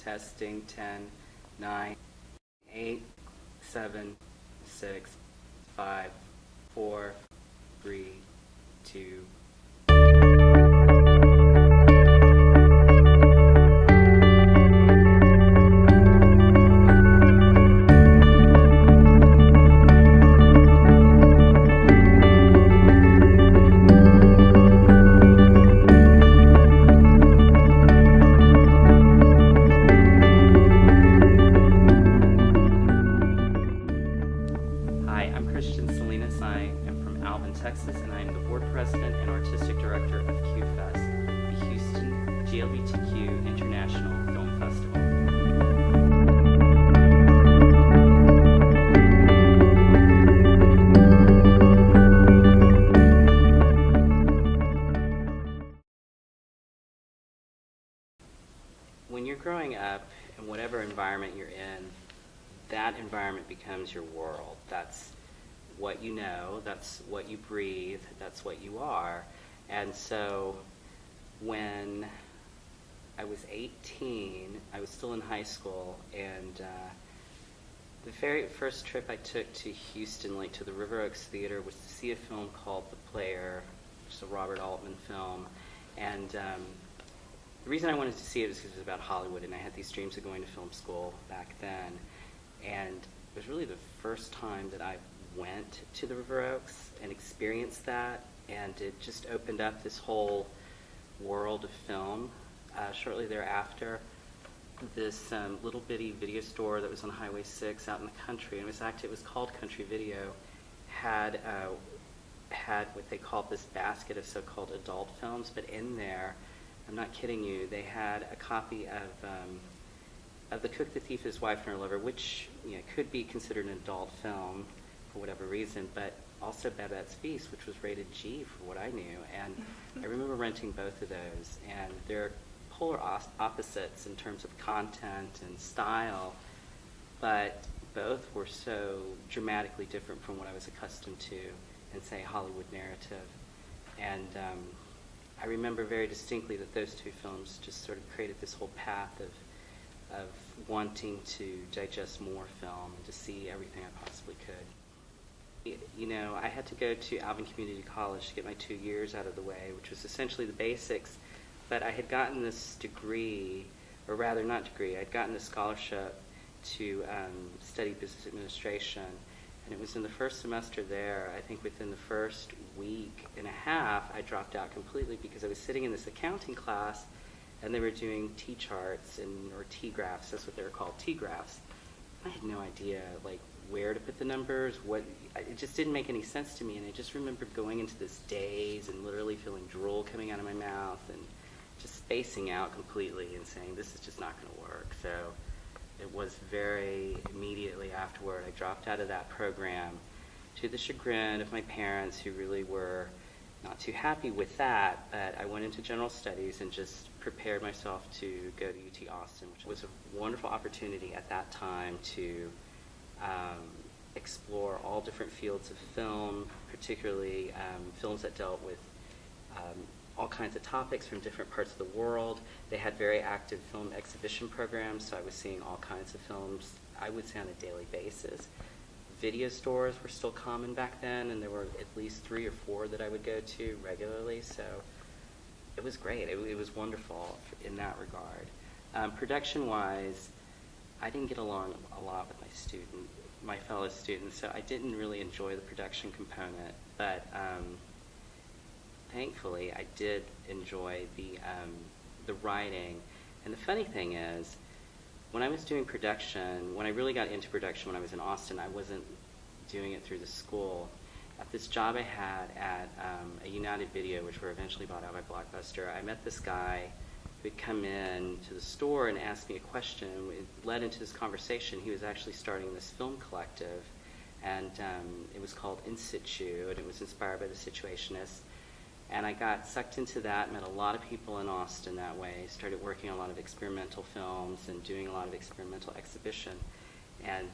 Testing 10, 9, 8, 7, 6, 5, 4, 3, 2. Hi, I'm Kristian Salinas. I am from Alvin, Texas, and I am the board president and artistic director of QFest, the Houston GLBTQ International Film Festival. When you're growing up, in whatever environment you're in, that environment becomes your world. That's what you know, that's what you breathe, that's what you are. And so when I was 18, I was still in high school, and the very first trip I took to Houston, like to the River Oaks Theater, was to see a film called The Player, which is a Robert Altman film. And the reason I wanted to see it was because it was about Hollywood, and I had these dreams of going to film school back then. And it was really the first time that I went to the River Oaks and experienced that, and it just opened up this whole world of film. Shortly thereafter, this little bitty video store that was on Highway 6 out in the country, and it was called Country Video, had what they called this basket of so-called adult films, but in there, I'm not kidding you, they had a copy of The Cook, the Thief, His Wife, and Her Lover, which could be considered an adult film for whatever reason, but also Babette's Feast, which was rated G for what I knew. And I remember renting both of those, and they're polar opposites in terms of content and style, but both were so dramatically different from what I was accustomed to in, say, Hollywood narrative. And I remember very distinctly that those two films just sort of created this whole path of wanting to digest more film and to see everything I possibly could. I had to go to Alvin Community College to get my 2 years out of the way, which was essentially the basics, but I had gotten this degree, or rather not degree, I'd gotten a scholarship to study business administration, and it was in the first semester there, I think within the first week and a half, I dropped out completely because I was sitting in this accounting class and they were doing T-charts or T-graphs, that's what they were called, T-graphs. I had no idea where to put the numbers, it just didn't make any sense to me, and I just remember going into this daze and literally feeling drool coming out of my mouth and just spacing out completely and saying, this is just not going to work. So it was very immediately afterward, I dropped out of that program to the chagrin of my parents, who really were not too happy with that, but I went into general studies and just prepared myself to go to UT Austin, which was a wonderful opportunity at that time to explore all different fields of film, particularly films that dealt with all kinds of topics from different parts of the world. They had very active film exhibition programs, so I was seeing all kinds of films, I would say on a daily basis. Video stores were still common back then, and there were at least 3 or 4 that I would go to regularly, so it was great. It was wonderful in that regard. Production-wise, I didn't get along a lot with my fellow students, so I didn't really enjoy the production component, but thankfully I did enjoy the writing. And the funny thing is, when I was doing production, when I really got into production when I was in Austin, I wasn't doing it through the school. At this job I had at a United Video, which were eventually bought out by Blockbuster, I met this guy who had come in to the store and asked me a question. It led into this conversation. He was actually starting this film collective, and it was called In Situ, and it was inspired by The Situationists. And I got sucked into that, met a lot of people in Austin that way, started working on a lot of experimental films and doing a lot of experimental exhibition. And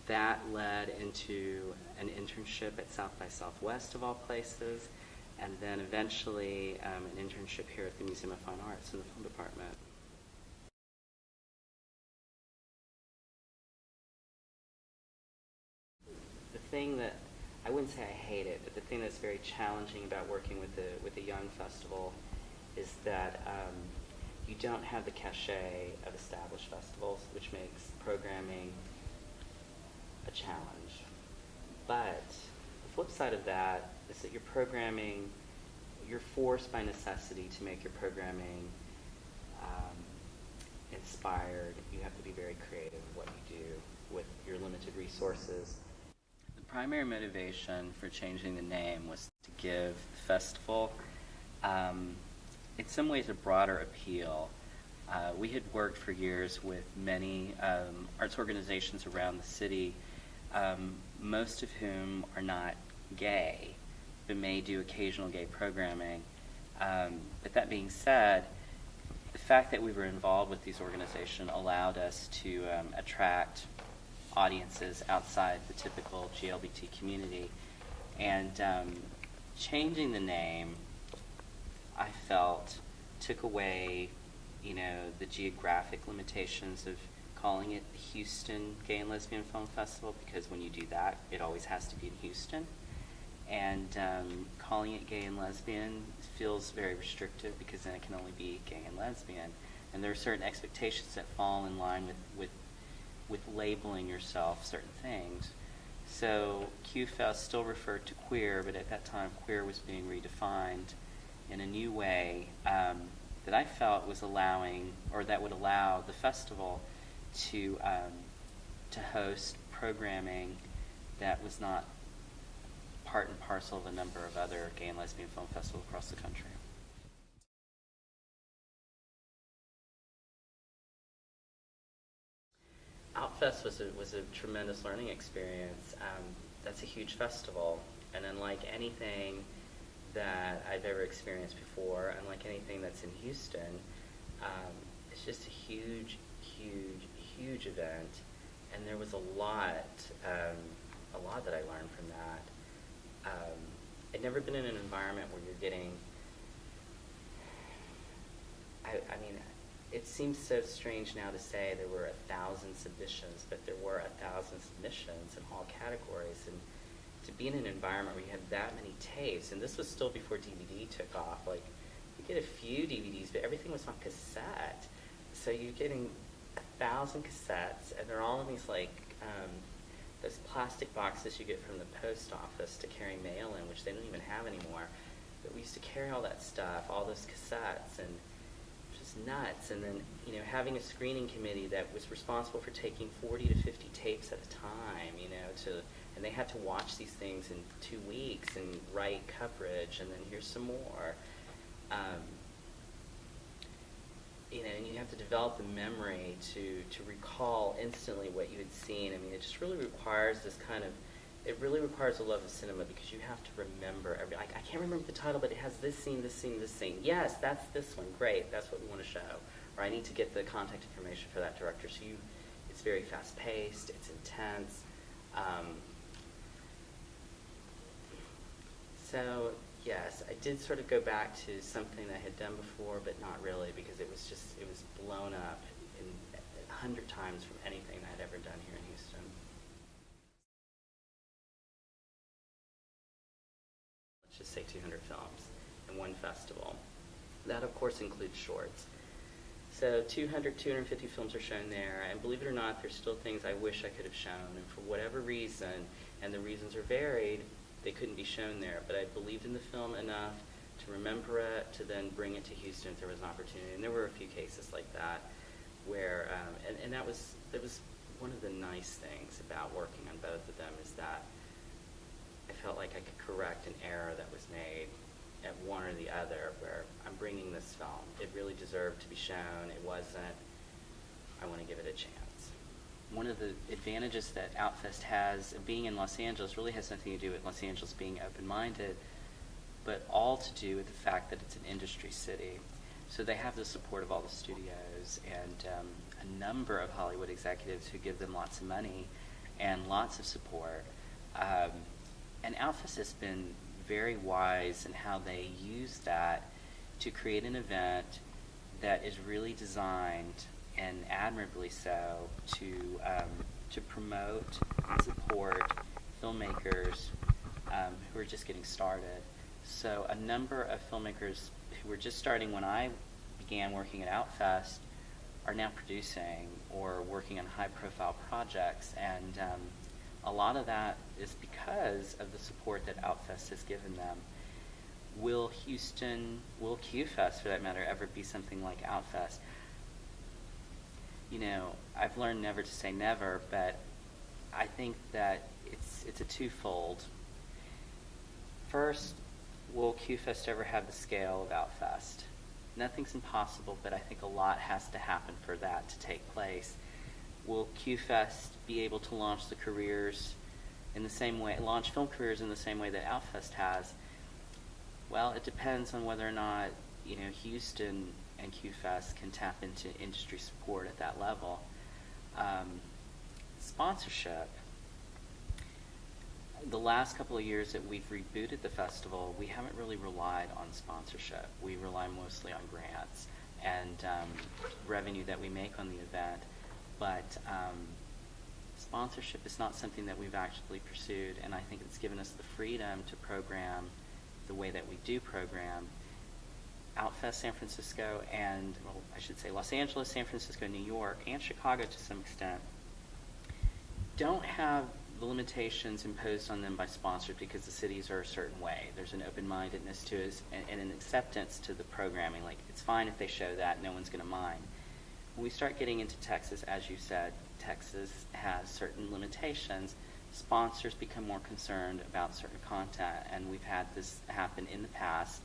that led into an internship at South by Southwest, of all places, and then eventually an internship here at the Museum of Fine Arts in the film department. thing that, I wouldn't say I hate it, but the thing that's very challenging about working with a young festival is that you don't have the cachet of established festivals, which makes programming a challenge. But the flip side of that is that your programming, you're forced by necessity to make your programming inspired. You have to be very creative in what you do with your limited resources. The primary motivation for changing the name was to give the festival, in some ways, a broader appeal. We had worked for years with many arts organizations around the city, most of whom are not gay, but may do occasional gay programming. But that being said, the fact that we were involved with these organizations allowed us to attract audiences outside the typical GLBT community. And changing the name, I felt, took away, the geographic limitations of calling it the Houston Gay and Lesbian Film Festival, because when you do that, it always has to be in Houston. And calling it gay and lesbian feels very restrictive, because then it can only be gay and lesbian. And there are certain expectations that fall in line with labeling yourself certain things. So QFest still referred to queer, but at that time queer was being redefined in a new way that I felt was allowing, or that would allow the festival to host programming that was not part and parcel of a number of other gay and lesbian film festivals across the country. Outfest was a tremendous learning experience. That's a huge festival, and unlike anything that I've ever experienced before, unlike anything that's in Houston, it's just a huge event, and there was a lot that I learned from that. I'd never been in an environment where you're getting, I mean, it seems so strange now to say there were 1,000 submissions, but there were 1,000 submissions in all categories, and to be in an environment where you have that many tapes, and this was still before DVD took off. Like, you get a few DVDs, but everything was on cassette, so you're getting 1,000 cassettes, and they're all in these those plastic boxes you get from the post office to carry mail in, which they don't even have anymore. But we used to carry all that stuff, all those cassettes, and just nuts. And then, having a screening committee that was responsible for taking 40 to 50 tapes at a time, and they had to watch these things in 2 weeks and write coverage, and then here's some more. And you have to develop the memory to recall instantly what you had seen. I mean, it just really requires it really requires a love of cinema, because you have to remember I can't remember the title, but it has this scene, this scene, this scene. Yes, that's this one. Great, that's what we want to show. Or I need to get the contact information for that director. So it's very fast-paced, it's intense. So yes, I did sort of go back to something that I had done before, but not really, because it was blown up 100 times from anything that I had ever done here in Houston. Let's just say 200 films in one festival. That, of course, includes shorts. So 250 films are shown there, and believe it or not, there's still things I wish I could have shown, and for whatever reason, and the reasons are varied, they couldn't be shown there. But I believed in the film enough to remember it, to then bring it to Houston if there was an opportunity. And there were a few cases like that where, and that was one of the nice things about working on both of them, is that I felt like I could correct an error that was made at one or the other, where I'm bringing this film. It really deserved to be shown. It wasn't. I want to give it a chance. One of the advantages that Outfest has, being in Los Angeles, really has nothing to do with Los Angeles being open-minded, but all to do with the fact that it's an industry city. So they have the support of all the studios and a number of Hollywood executives who give them lots of money and lots of support. And Outfest has been very wise in how they use that to create an event that is really designed, and admirably so, to promote and support filmmakers who are just getting started. So a number of filmmakers who were just starting when I began working at Outfest are now producing or working on high-profile projects, and a lot of that is because of the support that Outfest has given them. Will QFest, for that matter, ever be something like Outfest? You know, I've learned never to say never, but I think that it's a twofold. First, will QFest ever have the scale of Outfest? Nothing's impossible, but I think a lot has to happen for that to take place. Will QFest be able to launch the careers in the same way, launch film careers in the same way that Outfest has? Well, it depends on whether or not, you know, Houston and QFest can tap into industry support at that level. Sponsorship. The last couple of years that we've rebooted the festival, we haven't really relied on sponsorship. We rely mostly on grants and revenue that we make on the event. But sponsorship is not something that we've actually pursued, and I think it's given us the freedom to program the way that we do program. Outfest San Francisco and, well, I should say Los Angeles, San Francisco, New York, and Chicago to some extent don't have the limitations imposed on them by sponsors because the cities are a certain way. There's an open-mindedness to it and an acceptance to the programming. Like, it's fine if they show that, no one's going to mind. When we start getting into Texas, as you said, Texas has certain limitations. Sponsors become more concerned about certain content, and we've had this happen in the past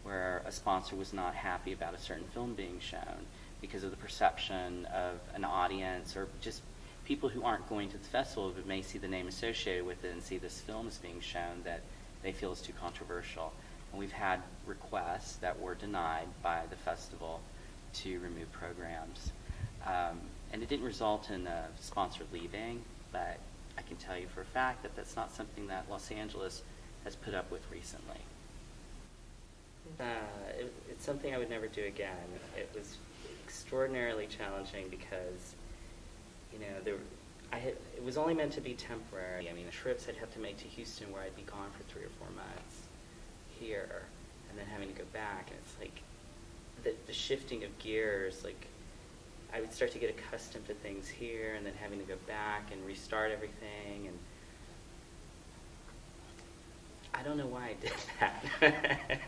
where a sponsor was not happy about a certain film being shown because of the perception of an audience or just people who aren't going to the festival but may see the name associated with it and see this film is being shown that they feel is too controversial. And we've had requests that were denied by the festival to remove programs. And it didn't result in a sponsor leaving, but I can tell you for a fact that that's not something that Los Angeles has put up with recently. It's something I would never do again. It was extraordinarily challenging because, you know, it was only meant to be temporary. I mean, the trips I'd have to make to Houston where I'd be gone for 3 or 4 months here, and then having to go back, and it's like the shifting of gears, like I would start to get accustomed to things here and then having to go back and restart everything, and I don't know why I did that.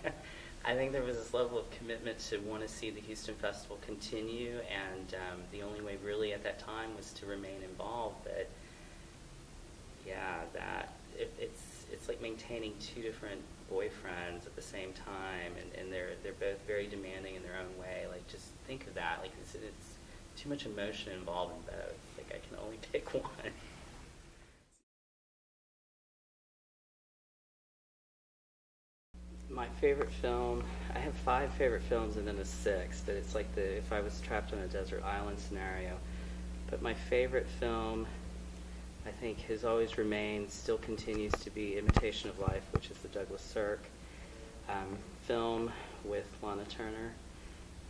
I think there was this level of commitment to want to see the Houston Festival continue, and the only way really at that time was to remain involved. But yeah, it's like maintaining 2 different boyfriends at the same time, and they're both very demanding in their own way. Like, just think of that. Like, it's too much emotion involved in both. Like, I can only pick one. My favorite film, I have 5 favorite films and then a 6th, but it's like if I was trapped on a desert island scenario. But my favorite film, I think, has always remained, still continues to be Imitation of Life, which is the Douglas Sirk film with Lana Turner.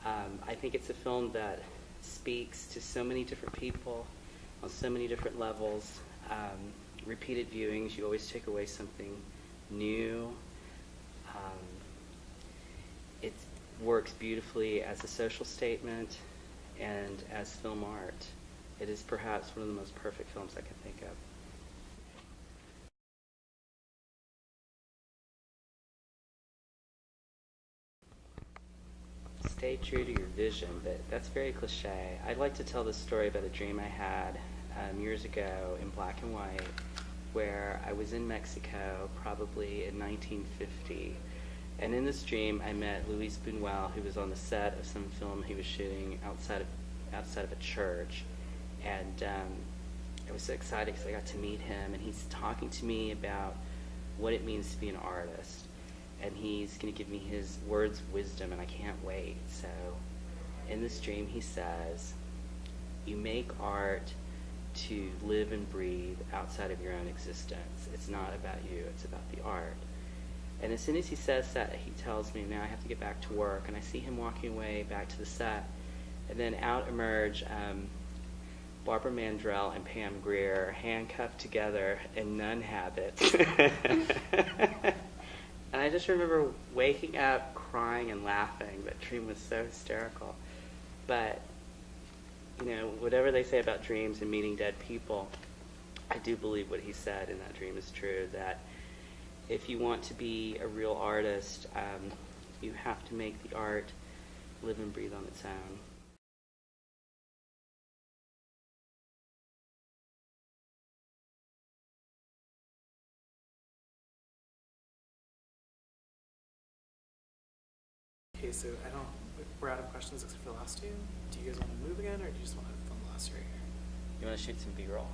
I think it's a film that speaks to so many different people on so many different levels. Repeated viewings, you always take away something new. It works beautifully as a social statement and as film art. It is perhaps one of the most perfect films I can think of. Stay true to your vision, but that's very cliche. I'd like to tell this story about a dream I had years ago in black and white, where I was in Mexico, probably in 1950, and in this dream I met Luis Buñuel, who was on the set of some film he was shooting outside of a church, and I was so excited because I got to meet him, and he's talking to me about what it means to be an artist, and he's going to give me his words of wisdom, and I can't wait. So in this dream he says, you make art to live and breathe outside of your own existence. It's not about you, it's about the art. And as soon as he says that, he tells me, now I have to get back to work, and I see him walking away back to the set, and then out emerge Barbara Mandrell and Pam Grier handcuffed together in nun habits. And I just remember waking up, crying and laughing. That dream was so hysterical. But, you know, whatever they say about dreams and meeting dead people, I do believe what he said in that dream is true, that if you want to be a real artist, you have to make the art live and breathe on its own. Okay, so we're out of questions except for the last two. Do you guys want to move again, or do you just want to film the last three here? You want to shoot some B-roll?